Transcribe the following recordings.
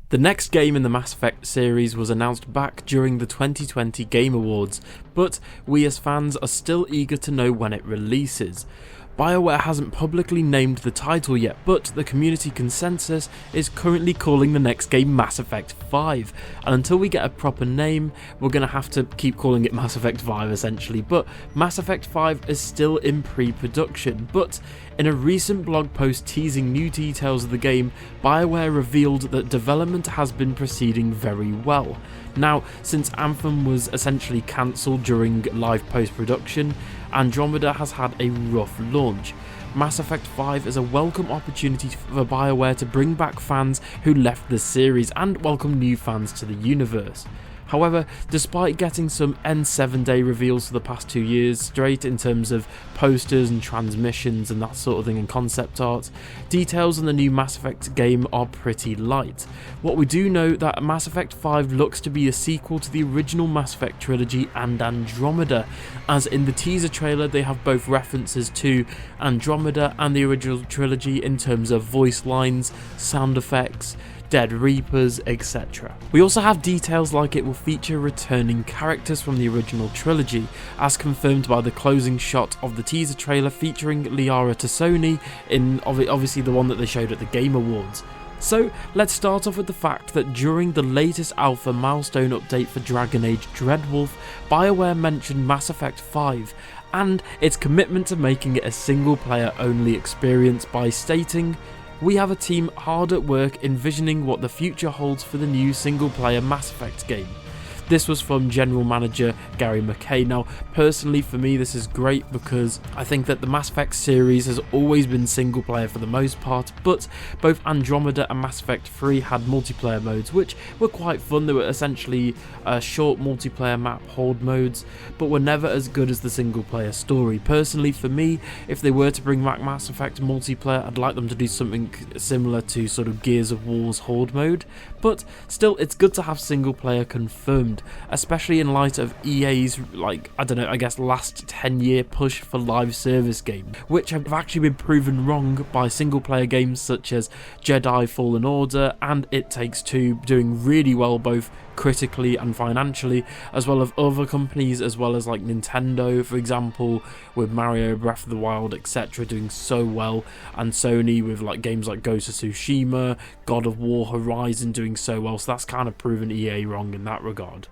The next game in the Mass Effect series was announced back during the 2020 Game Awards, but we as fans are still eager to know when it releases. BioWare hasn't publicly named the title yet, but the community consensus is currently calling the next game Mass Effect 5, and until we get a proper name, we're going to have to keep calling it Mass Effect 5 essentially, but Mass Effect 5 is still in pre-production. But in a recent blog post teasing new details of the game, BioWare revealed that development has been proceeding very well. Now, since Anthem was essentially cancelled during live post-production, Andromeda has had a rough launch. Mass Effect 5 is a welcome opportunity for BioWare to bring back fans who left the series and welcome new fans to the universe. However, despite getting some N7-day reveals for the past 2 years straight in terms of posters and transmissions and that sort of thing and concept art, details on the new Mass Effect game are pretty light. What we do know that Mass Effect 5 looks to be a sequel to the original Mass Effect trilogy and Andromeda, as in the teaser trailer they have both references to Andromeda and the original trilogy in terms of voice lines, sound effects, Dead Reapers, etc. We also have details like it will feature returning characters from the original trilogy, as confirmed by the closing shot of the teaser trailer featuring Liara Tassoni in obviously the one that they showed at the Game Awards. So let's start off with the fact that during the latest alpha milestone update for Dragon Age Dreadwolf, BioWare mentioned Mass Effect 5 and its commitment to making it a single player only experience by stating, "We have a team hard at work envisioning what the future holds for the new single-player Mass Effect game." This was from General Manager Gary McKay. Now, personally for me this is great because I think that the Mass Effect series has always been single player for the most part, but both Andromeda and Mass Effect 3 had multiplayer modes which were quite fun. They were essentially short multiplayer map horde modes, but were never as good as the single player story. Personally for me, if they were to bring back Mass Effect multiplayer, I'd like them to do something similar to sort of Gears of War's horde mode, but still it's good to have single player confirmed, especially in light of EA's, last 10-year push for live service games, which have actually been proven wrong by single player games such as Jedi Fallen Order and It Takes Two doing really well both critically and financially, as well as other companies as well as like Nintendo, for example, with Mario Breath of the Wild, etc. doing so well, and Sony with like games like Ghost of Tsushima, God of War, Horizon doing so well. So that's kind of proven EA wrong in that regard.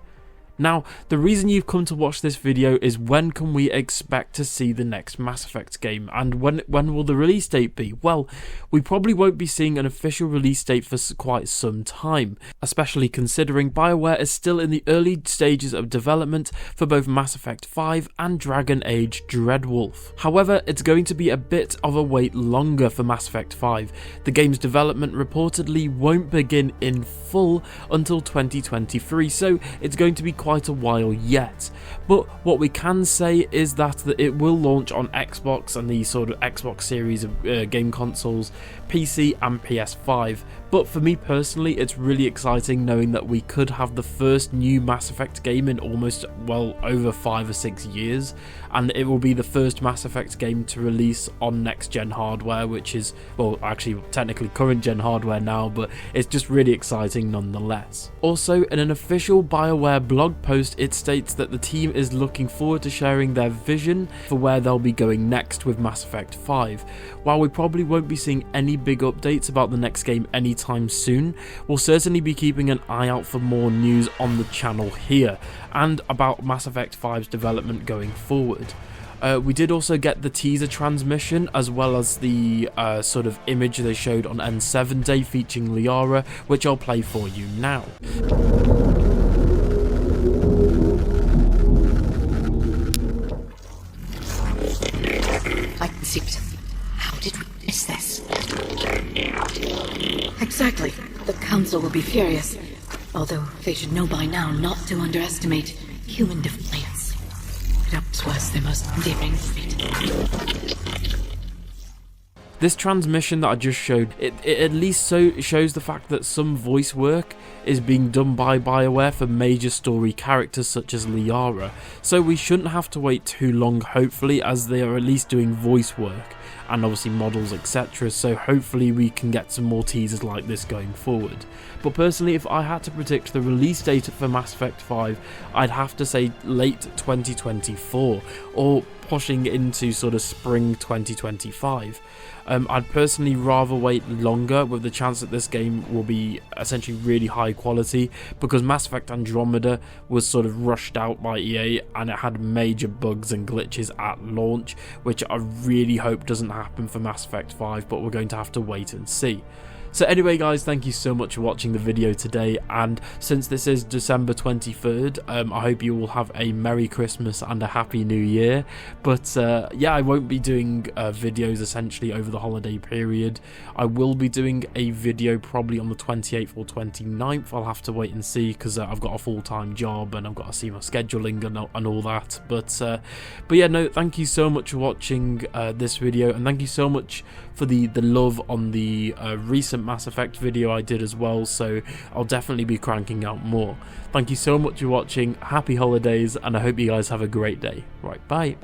Now, the reason you've come to watch this video is when can we expect to see the next Mass Effect game, and when will the release date be? Well, we probably won't be seeing an official release date for quite some time, especially considering BioWare is still in the early stages of development for both Mass Effect 5 and Dragon Age Dreadwolf. However, it's going to be a bit of a wait longer for Mass Effect 5. The game's development reportedly won't begin in full until 2023, so it's going to be quite a while yet. But what we can say is that it will launch on Xbox and the sort of Xbox series of game consoles, PC and PS5. But for me personally, it's really exciting knowing that we could have the first new Mass Effect game in almost, well, over 5 or 6 years, and it will be the first Mass Effect game to release on next gen hardware, which is, well, actually technically current gen hardware now, but it's just really exciting nonetheless. Also, in an official BioWare blog post, it states that the team is looking forward to sharing their vision for where they'll be going next with Mass Effect 5. While we probably won't be seeing any big updates about the next game anytime soon, we'll certainly be keeping an eye out for more news on the channel here and about Mass Effect 5's development going forward. We did also get the teaser transmission as well as the sort of image they showed on N7 Day featuring Liara, which I'll play for you now. I can see it. How did we miss this? Exactly. The Council will be furious. Although they should know by now not to underestimate human defiance. Perhaps was the most endearing trait. This transmission that I just showed, it at least shows the fact that some voice work is being done by BioWare for major story characters such as Liara, so we shouldn't have to wait too long hopefully, as they are at least doing voice work. and obviously models, etc. So hopefully we can get some more teasers like this going forward. But personally, if I had to predict the release date for Mass Effect 5, I'd have to say late 2024, or pushing into sort of spring 2025. I'd personally rather wait longer, with the chance that this game will be essentially really high quality, because Mass Effect Andromeda was sort of rushed out by EA and it had major bugs and glitches at launch, which I really hope doesn't happen for Mass Effect 5, but we're going to have to wait and see. So anyway guys, thank you so much for watching the video today, and since this is December 23rd, I hope you all have a Merry Christmas and a Happy New Year. But yeah, I won't be doing videos essentially over the holiday period. I will be doing a video probably on the 28th or 29th, I'll have to wait and see, because I've got a full-time job and I've got to see my scheduling and all that. But yeah, no, thank you so much for watching this video, and thank you so much for the love on the recent Mass Effect video I did as well, so I'll definitely be cranking out more. Thank you so much for watching, happy holidays, and I hope you guys have a great day. Right, bye.